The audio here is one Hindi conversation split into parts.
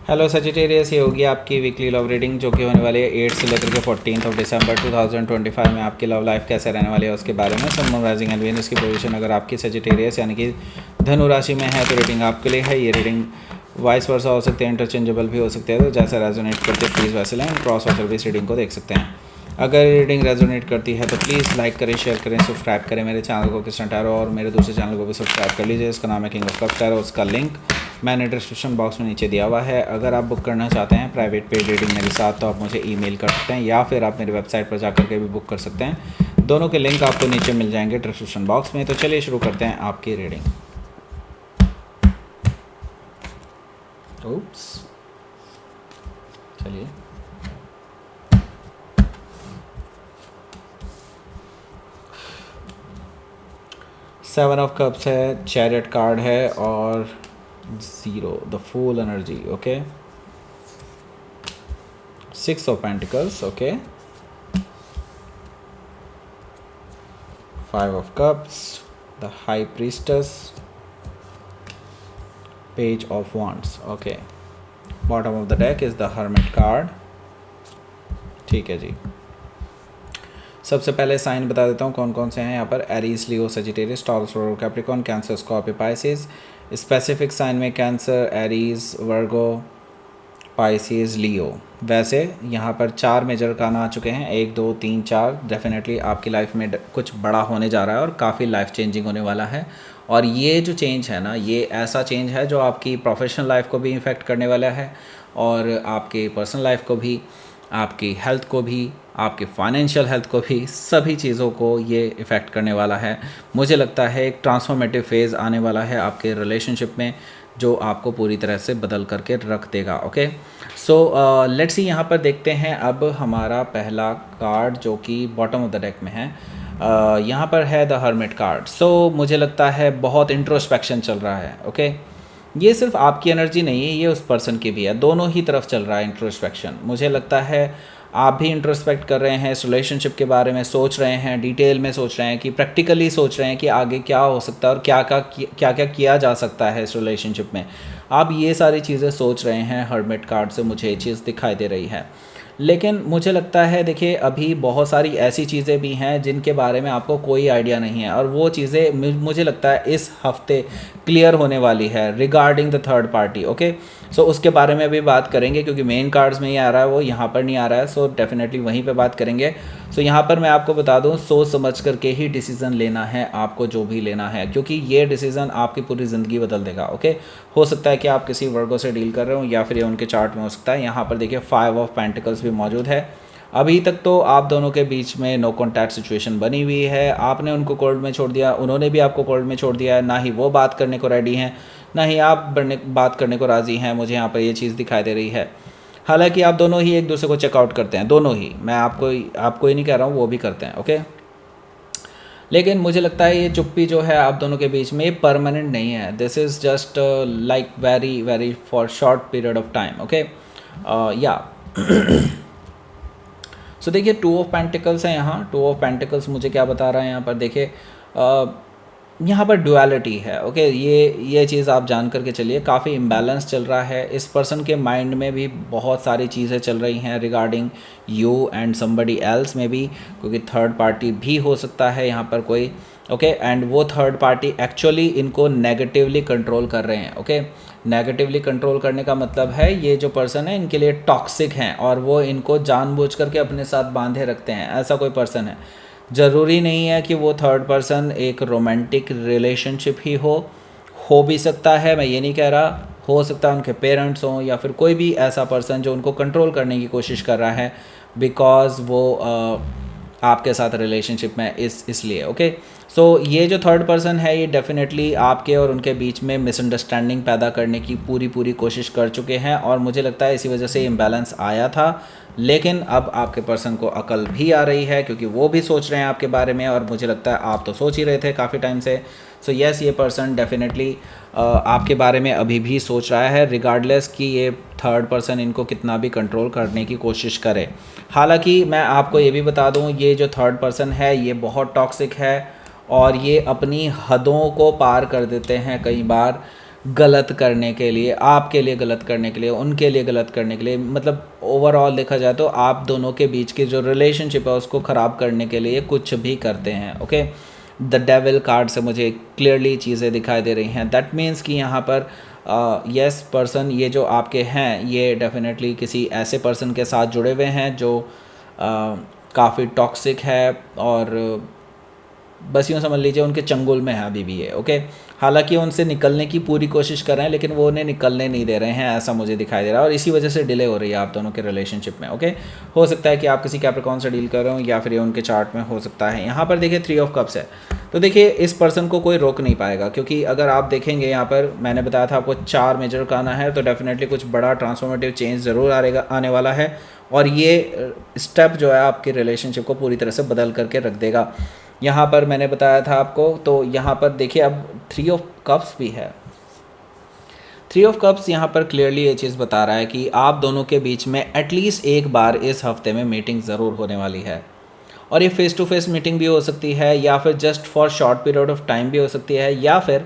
हेलो सजिटेरियस, ये होगी आपकी वीकली लव रीडिंग जो कि होने वाली है 8 से लेकर के 14 दिसंबर 2025 में। आपकी लव लाइफ कैसे रहने वाली है उसके बारे में। Sun moon rising and Venus की पोजीशन अगर आपकी सजिटेरियस यानी कि धनु राशि में है तो रीडिंग आपके लिए है। ये रीडिंग वाइस वर्सा हो सकते हैं, इंटरचेंजेबल भी हो सकते हैं, तो जैसा रेजोनेट करते प्लीज़ वैसे लें। क्रॉस वाटर भी इस रीडिंग को देख सकते हैं। अगर रीडिंग रेजोनेट करती है तो प्लीज़ लाइक करें, शेयर करें, सब्सक्राइब करें मेरे चैनल को कृष्ण टैरो, और मेरे दूसरे चैनल को भी सब्सक्राइब कर लीजिए। इसका नाम है किंग ऑफ कप्स टैरो। उसका लिंक मैंने डिस्क्रिप्शन बॉक्स में नीचे दिया हुआ है। अगर आप बुक करना चाहते हैं प्राइवेट पेड रीडिंग मेरे साथ तो आप मुझे ईमेल कर सकते हैं, या फिर आप मेरी वेबसाइट पर जाकर के भी बुक कर सकते हैं। दोनों के लिंक आपको नीचे मिल जाएंगे डिस्क्रिप्शन बॉक्स में। तो चलिए शुरू करते हैं आपकी रीडिंग। ओप्स, चलिए सेवन ऑफ कप्स है, चैरियट कार्ड है और zero the fool energy. Okay, six of pentacles. Okay, five of cups, the high priestess, page of wands। Okay, bottom of the deck is the hermit card. ठीक है जी, सबसे पहले साइन बता देता हूँ कौन कौन से हैं यहाँ पर। Aries, Leo, Sagittarius, Taurus, Capricorn, Cancer, Scorpio, Pisces. Specific sign में Cancer, Aries, Virgo, Pisces, Leo. वैसे यहाँ पर 4 मेजर कान आ चुके हैं, 1 2 3 4। डेफिनेटली आपकी लाइफ में कुछ बड़ा होने जा रहा है और काफ़ी लाइफ चेंजिंग होने वाला है। और ये जो चेंज है ना, ये ऐसा चेंज है जो आपकी प्रोफेशनल लाइफ को भी इफ़ेक्ट करने वाला है, और आपके पर्सनल लाइफ को भी, आपकी हेल्थ को भी, आपके फाइनेंशियल हेल्थ को भी, सभी चीज़ों को ये इफ़ेक्ट करने वाला है। मुझे लगता है एक ट्रांसफॉर्मेटिव फेज़ आने वाला है आपके रिलेशनशिप में, जो आपको पूरी तरह से बदल करके रख देगा। ओके, सो लेट्स सी, यहाँ पर देखते हैं अब हमारा पहला कार्ड जो कि बॉटम ऑफ द डेक में है। यहाँ पर है द हर्मिट कार्ड। सो मुझे लगता है बहुत इंट्रोस्पेक्शन चल रहा है। ओके, ये सिर्फ आपकी एनर्जी नहीं है, ये उस पर्सन की भी है, दोनों ही तरफ चल रहा है इंट्रोस्पेक्शन। मुझे लगता है आप भी इंट्रोस्पेक्ट कर रहे हैं, इस रिलेशनशिप के बारे में सोच रहे हैं, डिटेल में सोच रहे हैं, कि प्रैक्टिकली सोच रहे हैं कि आगे क्या हो सकता है और क्या क्या किया जा सकता है इस रिलेशनशिप में। आप ये सारी चीज़ें सोच रहे हैं। हर्मिट कार्ड से मुझे ये चीज़ दिखाई दे रही है। लेकिन मुझे लगता है, देखिए, अभी बहुत सारी ऐसी चीज़ें भी हैं जिनके बारे में आपको कोई आइडिया नहीं है, और वो चीज़ें मुझे लगता है इस हफ्ते क्लियर होने वाली है regarding the third party. Okay, so उसके बारे में भी बात करेंगे, क्योंकि मेन कार्ड्स में ही आ रहा है, वो यहाँ पर नहीं आ रहा है। सो डेफिनेटली वहीं पे बात करेंगे। सो यहाँ पर मैं आपको बता दूँ, सोच समझ करके ही डिसीज़न लेना है आपको, जो भी लेना है, क्योंकि ये डिसीज़न आपकी पूरी ज़िंदगी बदल देगा। ओके, हो सकता है कि आप किसी वर्गों से डील कर रहे हो, या फिर ये उनके चार्ट में हो सकता है। यहाँ पर देखिए 5 ऑफ पेंटिकल्स भी मौजूद है। अभी तक तो आप दोनों के बीच में नो कॉन्टैक्ट सिचुएशन बनी हुई है। आपने उनको कोल्ड में छोड़ दिया, उन्होंने भी आपको कोल्ड में छोड़ दिया है। ना ही वो बात करने को रेडी हैं, ना ही आप बात करने को राज़ी हैं। मुझे यहाँ पर ये चीज़ दिखाई दे रही है। हालांकि आप दोनों ही एक दूसरे को चेकआउट करते हैं, दोनों ही, मैं आपको ही नहीं कह रहा हूँ, वो भी करते हैं। ओके, लेकिन मुझे लगता है ये चुप्पी जो है आप दोनों के बीच में, ये परमानेंट नहीं है। This is just like very very for short period of time. Okay, या सो देखिए 2 ऑफ पेंटिकल्स है यहाँ। 2 ऑफ पेंटिकल्स मुझे क्या बता रहा है यहाँ पर, देखिए यहाँ पर डुअलिटी है। ओके, ये चीज़ आप जान करके चलिए, काफ़ी इम्बैलेंस चल रहा है। इस पर्सन के माइंड में भी बहुत सारी चीज़ें चल रही हैं regarding you and somebody else में भी, क्योंकि थर्ड पार्टी भी हो सकता है यहाँ पर कोई। ओके, एंड वो थर्ड पार्टी एक्चुअली इनको नेगेटिवली कंट्रोल कर रहे हैं। ओके, नेगेटिवली कंट्रोल करने का मतलब है ये जो पर्सन है इनके लिए टॉक्सिक हैं, और वो इनको जानबूझ करके अपने साथ बांधे रखते हैं। ऐसा कोई पर्सन है। ज़रूरी नहीं है कि वो थर्ड पर्सन एक रोमांटिक रिलेशनशिप ही हो भी सकता है, मैं ये नहीं कह रहा। हो सकता है उनके पेरेंट्स हों, या फिर कोई भी ऐसा पर्सन जो उनको कंट्रोल करने की कोशिश कर रहा है, बिकॉज़ वो आपके साथ रिलेशनशिप में इसलिए। ओके, सो ये जो थर्ड पर्सन है ये डेफिनेटली आपके और उनके बीच में मिसअंडरस्टैंडिंग पैदा करने की पूरी कोशिश कर चुके हैं, और मुझे लगता है इसी वजह से इम्बैलेंस आया था। लेकिन अब आपके पर्सन को अकल भी आ रही है, क्योंकि वो भी सोच रहे हैं आपके बारे में, और मुझे लगता है आप तो सोच ही रहे थे काफ़ी टाइम से। सो यस, ये पर्सन डेफिनेटली आपके बारे में अभी भी सोच रहा है, रिगार्डलेस कि ये थर्ड पर्सन इनको कितना भी कंट्रोल करने की कोशिश करे। हालांकि मैं आपको ये भी बता दूं, ये जो थर्ड पर्सन है ये बहुत टॉक्सिक है, और ये अपनी हदों को पार कर देते हैं कई बार। गलत करने के लिए, आपके लिए गलत करने के लिए, उनके लिए गलत करने के लिए, मतलब ओवरऑल देखा जाए तो आप दोनों के बीच की जो रिलेशनशिप है उसको ख़राब करने के लिए कुछ भी करते हैं। ओके, द डेविल कार्ड से मुझे क्लियरली चीज़ें दिखाई दे रही हैं। दैट मीन्स कि यहाँ पर यस पर्सन ये जो आपके हैं ये डेफिनेटली किसी ऐसे पर्सन के साथ जुड़े हुए हैं जो काफ़ी टॉक्सिक है और बस यूँ समझ लीजिए उनके चंगुल में है अभी भी है। ओके, हालांकि उनसे निकलने की पूरी कोशिश कर रहे हैं लेकिन वो उन्हें निकलने नहीं दे रहे हैं, ऐसा मुझे दिखाई दे रहा है और इसी वजह से डिले हो रही है आप दोनों के रिलेशनशिप में। ओके, हो सकता है कि आप किसी कैप्रिकॉर्न से डील कर रहे हो या फिर ये उनके चार्ट में हो सकता है। यहाँ पर देखिए 3 ऑफ कप्स है, तो देखिए इस पर्सन को कोई रोक नहीं पाएगा, क्योंकि अगर आप देखेंगे यहाँ पर मैंने बताया था आपको 4 मेजर का आना है, तो डेफिनेटली कुछ बड़ा ट्रांसफॉर्मेटिव चेंज ज़रूर आने वाला है और ये स्टेप जो है आपकी रिलेशनशिप को पूरी तरह से बदल करके रख देगा। यहाँ पर मैंने बताया था आपको, तो यहाँ पर देखिए अब 3 ऑफ कप्स भी है। 3 ऑफ कप्स यहाँ पर क्लियरली ये चीज़ बता रहा है कि आप दोनों के बीच में एटलीस्ट एक बार इस हफ्ते में मीटिंग ज़रूर होने वाली है और ये फेस टू फेस मीटिंग भी हो सकती है या फिर just for short period of time भी हो सकती है, या फिर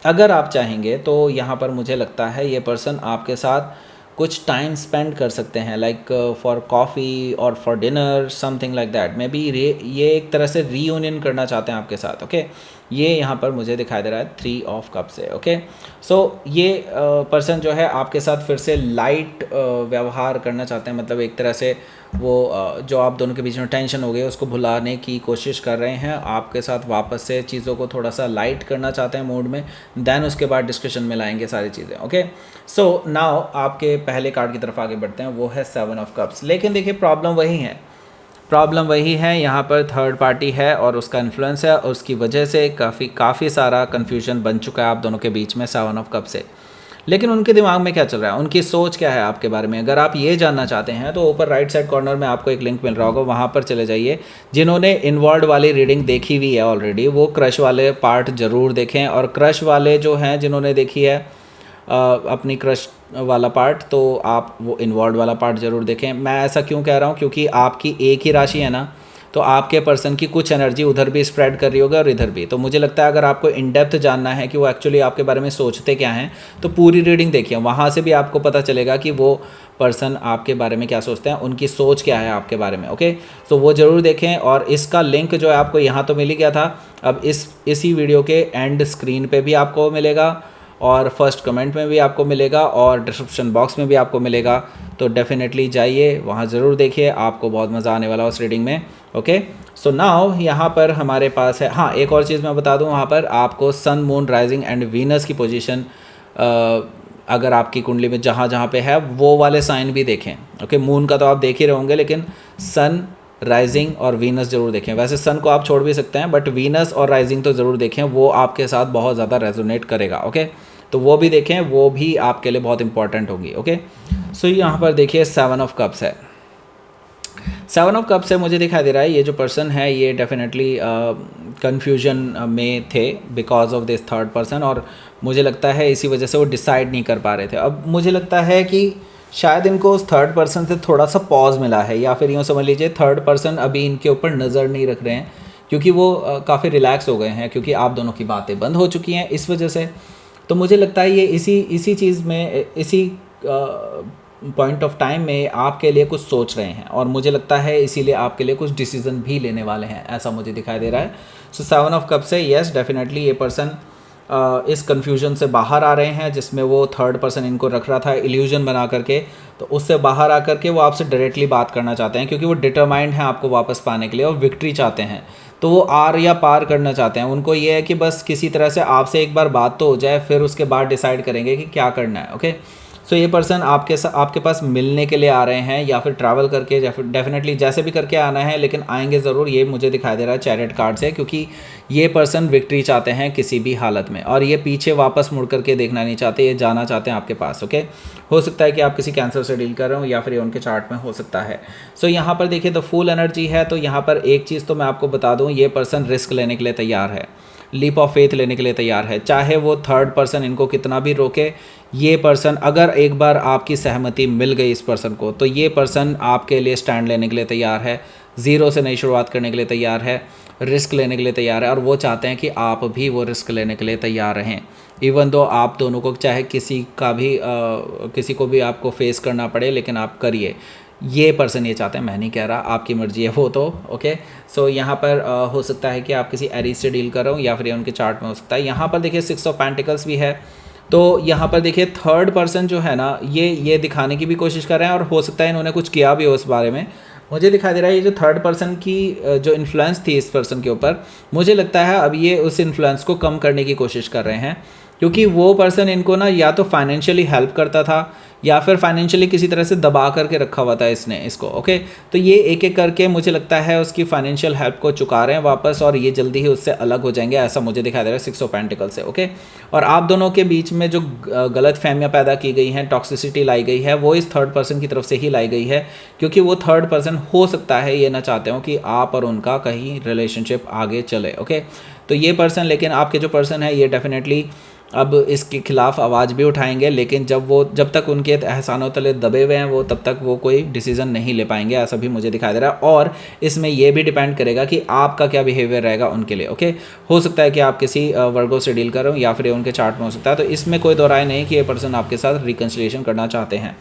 अगर आप चाहेंगे तो यहाँ पर मुझे लगता है ये पर्सन आपके साथ कुछ टाइम स्पेंड कर सकते हैं, लाइक फॉर कॉफ़ी और for dinner, something like that. May be ये एक तरह से रीयूनियन करना चाहते हैं आपके साथ। ओके, ये यहाँ पर मुझे दिखाई दे रहा है 3 ऑफ कप से। ओके, सो ये पर्सन जो है आपके साथ फिर से लाइट व्यवहार करना चाहते हैं, मतलब एक तरह से वो जो आप दोनों के बीच में टेंशन हो गई उसको भुलाने की कोशिश कर रहे हैं, आपके साथ वापस से चीज़ों को थोड़ा सा लाइट करना चाहते हैं मूड में, देन उसके बाद डिस्कशन में लाएंगे सारी चीज़ें। ओके, सो नाउ आपके पहले कार्ड की तरफ आगे बढ़ते हैं, वो है 7 ऑफ कप्स। लेकिन देखिए प्रॉब्लम वही है, यहाँ पर थर्ड पार्टी है और उसका इन्फ्लुएंस है और उसकी वजह से काफ़ी सारा कन्फ्यूजन बन चुका है आप दोनों के बीच में 7 ऑफ कप से। लेकिन उनके दिमाग में क्या चल रहा है, उनकी सोच क्या है आपके बारे में, अगर आप ये जानना चाहते हैं तो ऊपर राइट साइड कॉर्नर में आपको एक लिंक मिल रहा होगा, वहाँ पर चले जाइए। जिन्होंने इन्वॉल्व वाली रीडिंग देखी हुई है ऑलरेडी वो क्रश वाले पार्ट ज़रूर देखें, और क्रश वाले जो हैं जिन्होंने देखी है अपनी क्रश वाला पार्ट, तो आप वो इन्वॉल्व वाला पार्ट ज़रूर देखें। मैं ऐसा क्यों कह रहा हूँ, क्योंकि आपकी एक ही राशि है ना, तो आपके पर्सन की कुछ एनर्जी उधर भी स्प्रेड कर रही होगी और इधर भी। तो मुझे लगता है अगर आपको इन डेप्थ जानना है कि वो एक्चुअली आपके बारे में सोचते क्या हैं, तो पूरी रीडिंग देखिए, वहाँ से भी आपको पता चलेगा कि वो पर्सन आपके बारे में क्या सोचते हैं, उनकी सोच क्या है आपके बारे में। ओके, तो वो ज़रूर देखें और इसका लिंक जो है आपको यहाँ तो मिल ही गया था, अब इसी वीडियो के एंड स्क्रीन पर भी आपको मिलेगा और फर्स्ट कमेंट में भी आपको मिलेगा और डिस्क्रिप्शन बॉक्स में भी आपको मिलेगा। तो डेफिनेटली जाइए वहाँ ज़रूर देखिए, आपको बहुत मज़ा आने वाला है उस रीडिंग में। ओके, सो नाउ यहाँ पर हमारे पास है, हाँ एक और चीज़ मैं बता दूँ, वहाँ पर आपको सन, मून, राइजिंग एंड वीनस की पोजीशन अगर आपकी कुंडली में जहाँ जहाँ पे है वो वाले साइन भी देखें। ओके, मून का तो आप देख ही रहे होंगे, लेकिन सन, राइजिंग और वीनस ज़रूर देखें। वैसे सन को आप छोड़ भी सकते हैं, बट वीनस और राइजिंग तो ज़रूर देखें, वो आपके साथ बहुत ज़्यादा रेजोनेट करेगा। ओके, तो वो भी देखें, वो भी आपके लिए बहुत इंपॉर्टेंट होगी। ओके, सो यहाँ पर देखिए 7 ऑफ कप्स है। 7 ऑफ कप्स से मुझे दिखाई दे रहा है ये जो पर्सन है ये डेफिनेटली कन्फ्यूजन में थे because of this third person, और मुझे लगता है इसी वजह से वो डिसाइड नहीं कर पा रहे थे। अब मुझे लगता है कि शायद इनको उस थर्ड पर्सन से थोड़ा सा पॉज मिला है, या फिर यूँ समझ लीजिए थर्ड पर्सन अभी इनके ऊपर नज़र नहीं रख रहे हैं, क्योंकि वो काफ़ी रिलैक्स हो गए हैं, क्योंकि आप दोनों की बातें बंद हो चुकी हैं इस वजह से। तो मुझे लगता है ये इसी चीज़ में, इसी पॉइंट ऑफ टाइम में आपके लिए कुछ सोच रहे हैं, और मुझे लगता है इसीलिए आपके लिए कुछ डिसीजन भी लेने वाले हैं, ऐसा मुझे दिखाई दे रहा है। सो 7 ऑफ कप से यस डेफिनेटली ये पर्सन इस कन्फ्यूजन से बाहर आ रहे हैं, जिसमें वो थर्ड पर्सन इनको रख रहा था इल्यूजन बना करके, तो उससे बाहर आकर के वो आपसे डायरेक्टली बात करना चाहते हैं, क्योंकि वो डिटरमाइंड हैं आपको वापस पाने के लिए और विक्ट्री चाहते हैं। तो वो आर या पार करना चाहते हैं, उनको ये है कि बस किसी तरह से आपसे एक बार बात तो हो जाए, फिर उसके बाद डिसाइड करेंगे कि क्या करना है। ओके, सो ये पर्सन आपके पास मिलने के लिए आ रहे हैं, या फिर ट्रैवल करके, या फिर डेफिनेटली जैसे भी करके आना है, लेकिन आएंगे ज़रूर, ये मुझे दिखाई दे रहा है चैरियट कार्ड से, क्योंकि ये पर्सन विक्ट्री चाहते हैं किसी भी हालत में, और ये पीछे वापस मुड़ करके देखना नहीं चाहते, ये जाना चाहते हैं आपके पास। ओके, हो सकता है कि आप किसी कैंसर से डील कर रहे हो, या फिर ये उनके चार्ट में हो सकता है। सो यहाँ पर देखिए द फुल एनर्जी है, तो यहाँ पर एक चीज़ तो मैं आपको बता दूँ, ये पर्सन रिस्क लेने के लिए तैयार है, लीप ऑफ फेथ लेने के लिए तैयार है, चाहे वो थर्ड पर्सन इनको कितना भी रोके। ये पर्सन अगर एक बार आपकी सहमति मिल गई इस पर्सन को, तो ये पर्सन आपके लिए स्टैंड लेने के लिए तैयार है, ज़ीरो से नई शुरुआत करने के लिए तैयार है, रिस्क लेने के लिए तैयार है, और वो चाहते हैं कि आप भी वो रिस्क लेने के लिए तैयार रहें। इवन दो आप दोनों को चाहे किसी का भी किसी को भी आपको फेस करना पड़े, लेकिन आप करिए। ये पर्सन ये चाहते हैं, मैं नहीं कह रहा, आपकी मर्जी है वो तो। ओके, सो यहाँ पर हो सकता है कि आप किसी एरीज से डील कर रहे हो, या फिर ये उनके चार्ट में हो सकता है। यहाँ पर देखिए 6 ऑफ पेंटिकल्स भी है, तो यहाँ पर देखिए थर्ड पर्सन जो है ना, ये दिखाने की भी कोशिश कर रहे हैं, और हो सकता है इन्होंने कुछ किया भी हो उस बारे में। मुझे दिखाई दे रहा है ये जो थर्ड पर्सन की जो इन्फ्लुएंस थी इस पर्सन के ऊपर, मुझे लगता है अब ये उस इन्फ्लुएंस को कम करने की कोशिश कर रहे हैं, क्योंकि वो पर्सन इनको ना या तो फाइनेंशियली हेल्प करता था, या फिर फाइनेंशियली किसी तरह से दबा करके रखा हुआ था इसने इसको। ओके, तो ये एक एक करके मुझे लगता है उसकी फाइनेंशियल हेल्प को चुका रहे हैं वापस, और ये जल्दी ही उससे अलग हो जाएंगे, ऐसा मुझे दिखाई दे रहा है 6 ऑफ पेंटिकल से। ओके, और आप दोनों के बीच में जो गलत फहमियाँ पैदा की गई हैं, टॉक्सिसिटी लाई गई है, वो इस थर्ड पर्सन की तरफ से ही लाई गई है, क्योंकि वो थर्ड पर्सन हो सकता है ये ना चाहते हो कि आप और उनका कहीं रिलेशनशिप आगे चले। ओके, तो ये पर्सन, लेकिन आपके जो पर्सन है ये डेफिनेटली अब इसके खिलाफ आवाज़ भी उठाएंगे, लेकिन जब तक उनके एहसानों तले दबे हुए हैं वो, तब तक वो कोई डिसीज़न नहीं ले पाएंगे, ऐसा भी मुझे दिखाई दे रहा है। और इसमें ये भी डिपेंड करेगा कि आपका क्या बिहेवियर रहेगा उनके लिए। ओके, हो सकता है कि आप किसी वर्गो से डील कर रहे हो, या फिर उनके चार्ट में हो सकता है, तो इसमें कोई दो राय नहीं कि ये पर्सन आपके साथ रिकन्सिलिएशन करना चाहते हैं,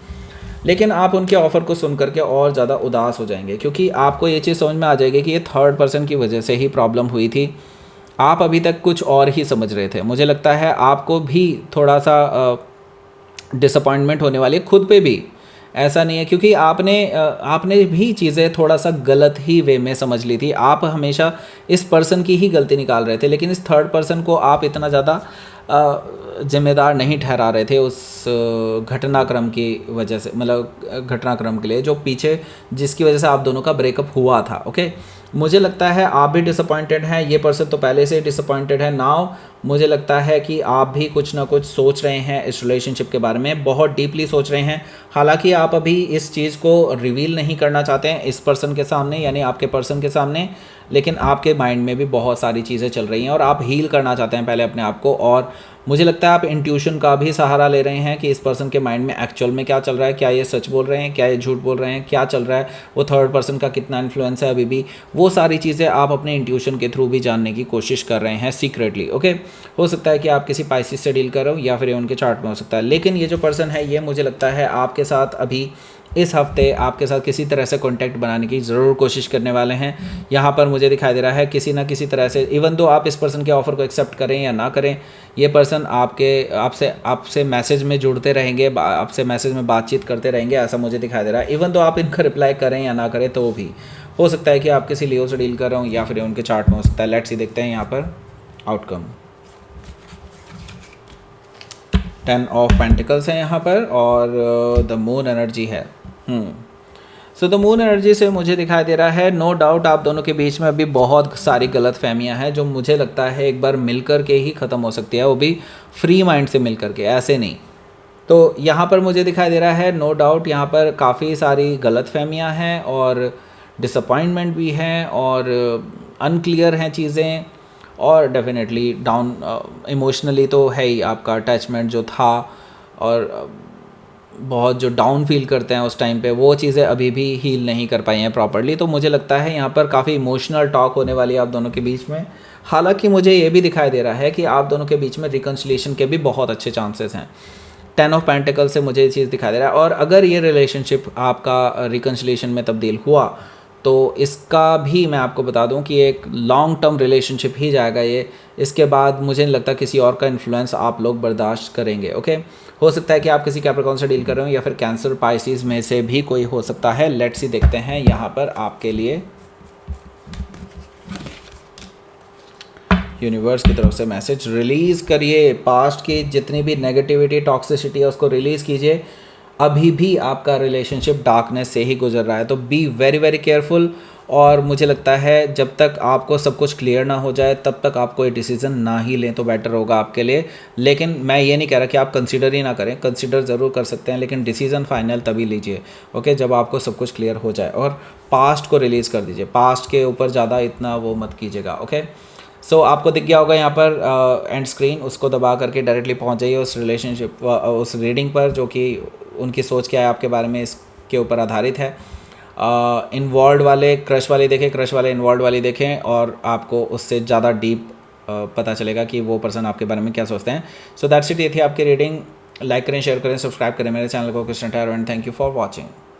लेकिन आप उनके ऑफ़र को सुन करके और ज़्यादा उदास हो जाएंगे, क्योंकि आपको ये चीज़ समझ में आ जाएगी कि ये थर्ड पर्सन की वजह से ही प्रॉब्लम हुई थी। आप अभी तक कुछ और ही समझ रहे थे। मुझे लगता है आपको भी थोड़ा सा डिसअपॉइंटमेंट होने वाली है खुद पे भी, ऐसा नहीं है, क्योंकि आपने भी चीज़ें थोड़ा सा गलत ही वे में समझ ली थी। आप हमेशा इस पर्सन की ही गलती निकाल रहे थे, लेकिन इस थर्ड पर्सन को आप इतना ज़्यादा जिम्मेदार नहीं ठहरा रहे थे उस घटनाक्रम की वजह से, मतलब घटनाक्रम के लिए जो पीछे, जिसकी वजह से आप दोनों का ब्रेकअप हुआ था। ओके, मुझे लगता है आप भी डिसअपॉइंटेड हैं, ये पर्सन तो पहले से डिसअपॉइंटेड है। नाउ मुझे लगता है कि आप भी कुछ ना कुछ सोच रहे हैं इस रिलेशनशिप के बारे में, बहुत डीपली सोच रहे हैं। हालांकि आप अभी इस चीज़ को रिवील नहीं करना चाहते हैं इस पर्सन के सामने, यानी आपके पर्सन के सामने, लेकिन आपके माइंड में भी बहुत सारी चीज़ें चल रही हैं और आप हील करना चाहते हैं पहले अपने आप को। और मुझे लगता है आप इंट्यूशन का भी सहारा ले रहे हैं कि इस पर्सन के माइंड में एक्चुअल में क्या चल रहा है, क्या ये सच बोल रहे हैं, क्या ये झूठ बोल रहे हैं, क्या चल रहा है, वो थर्ड पर्सन का कितना इन्फ्लुएंस है अभी भी, वो सारी चीज़ें आप अपने इंट्यूशन के थ्रू भी जानने की कोशिश कर रहे हैं सीक्रेटली। ओके, हो सकता है कि आप किसी पाइसिस से डील कर रहे हो, या फिर ये उनके चार्ट में हो सकता है, लेकिन ये जो पर्सन है ये मुझे लगता है आपके साथ अभी इस हफ्ते आपके साथ किसी तरह से कांटेक्ट बनाने की ज़रूर कोशिश करने वाले हैं। यहाँ पर मुझे दिखाई दे रहा है किसी ना किसी तरह से, इवन दो आप इस पर्सन के ऑफ़र को एक्सेप्ट करें या ना करें, ये पर्सन आपसे मैसेज में जुड़ते रहेंगे, आपसे मैसेज में बातचीत करते रहेंगे, ऐसा मुझे दिखाई दे रहा है। इवन दो आप इनका रिप्लाई करें या ना करें, तो भी हो सकता है कि आप किसी लियो से डील कर रहे हो, या फिर उनके चार्ट में हो सकता है। लेट्स सी, देखते हैं यहाँ पर आउटकम। 10 ऑफ पेंटिकल्स है यहाँ पर, और द मून एनर्जी है। सो द मून एनर्जी से मुझे दिखाई दे रहा है, नो डाउट आप दोनों के बीच में अभी बहुत सारी गलत फहमियाँ हैं, जो मुझे लगता है एक बार मिल कर के ही ख़त्म हो सकती है, वो भी फ्री माइंड से मिल कर के, ऐसे नहीं। तो यहाँ पर मुझे दिखाई दे रहा है नो डाउट यहाँ पर काफ़ी सारी गलत फहमियाँ हैं, और डिसअपॉइंटमेंट भी हैं, और अनक्लियर हैं चीज़ें, और डेफिनेटली डाउन इमोशनली तो है ही आपका अटैचमेंट जो था, और बहुत जो डाउन फील करते हैं उस टाइम पे, वो चीज़ें अभी भी हील नहीं कर पाई हैं प्रॉपर्ली। तो मुझे लगता है यहाँ पर काफ़ी इमोशनल टॉक होने वाली है आप दोनों के बीच में। हालांकि मुझे ये भी दिखाई दे रहा है कि आप दोनों के बीच में रिकन्सिलिएशन के भी बहुत अच्छे चांसेस हैं। 10 ऑफ पेंटिकल से मुझे ये चीज़ दिखाई दे रहा है, और अगर ये रिलेशनशिप आपका रिकन्सिलिएशन में तब्दील हुआ, तो इसका भी मैं आपको बता दूं कि एक लॉन्ग टर्म रिलेशनशिप ही जाएगा ये। इसके बाद मुझे नहीं लगता किसी और का इन्फ्लुएंस आप लोग बर्दाश्त करेंगे। ओके, हो सकता है कि आप किसी कैप्रिकॉर्न से डील कर रहे हो, या फिर कैंसर पाइसिस में से भी कोई हो सकता है। लेट्स सी, देखते हैं यहाँ पर आपके लिए यूनिवर्स की तरफ से मैसेज। रिलीज़ करिए पास्ट की जितनी भी नेगेटिविटी, टॉक्सिसिटी है, उसको रिलीज़ कीजिए। अभी भी आपका रिलेशनशिप डार्कनेस से ही गुजर रहा है, तो बी वेरी वेरी केयरफुल। और मुझे लगता है जब तक आपको सब कुछ क्लियर ना हो जाए, तब तक आप कोई डिसीज़न ना ही लें तो बेटर होगा आपके लिए। लेकिन मैं ये नहीं कह रहा कि आप कंसीडर ही ना करें, कंसीडर ज़रूर कर सकते हैं, लेकिन डिसीज़न फाइनल तभी लीजिए ओके, जब आपको सब कुछ क्लियर हो जाए। और पास्ट को रिलीज़ कर दीजिए, पास्ट के ऊपर ज़्यादा इतना वो मत कीजिएगा ओके। सो आपको दिख गया होगा यहाँ पर एंड स्क्रीन, उसको दबा करके डायरेक्टली पहुँच जाइए उस रिलेशनशिप उस रीडिंग पर, जो कि उनकी सोच क्या है आपके बारे में इसके ऊपर आधारित है। इन्वॉल्व वाले क्रश वाली देखें, क्रश वाले इन्वॉल्व वाली देखें, और आपको उससे ज़्यादा डीप पता चलेगा कि वो पर्सन आपके बारे में क्या सोचते हैं। सो दैट्स इट, ये थी आपकी रीडिंग। लाइक करें, शेयर करें, सब्सक्राइब करें मेरे चैनल को Krishna tarot and thank you for watching.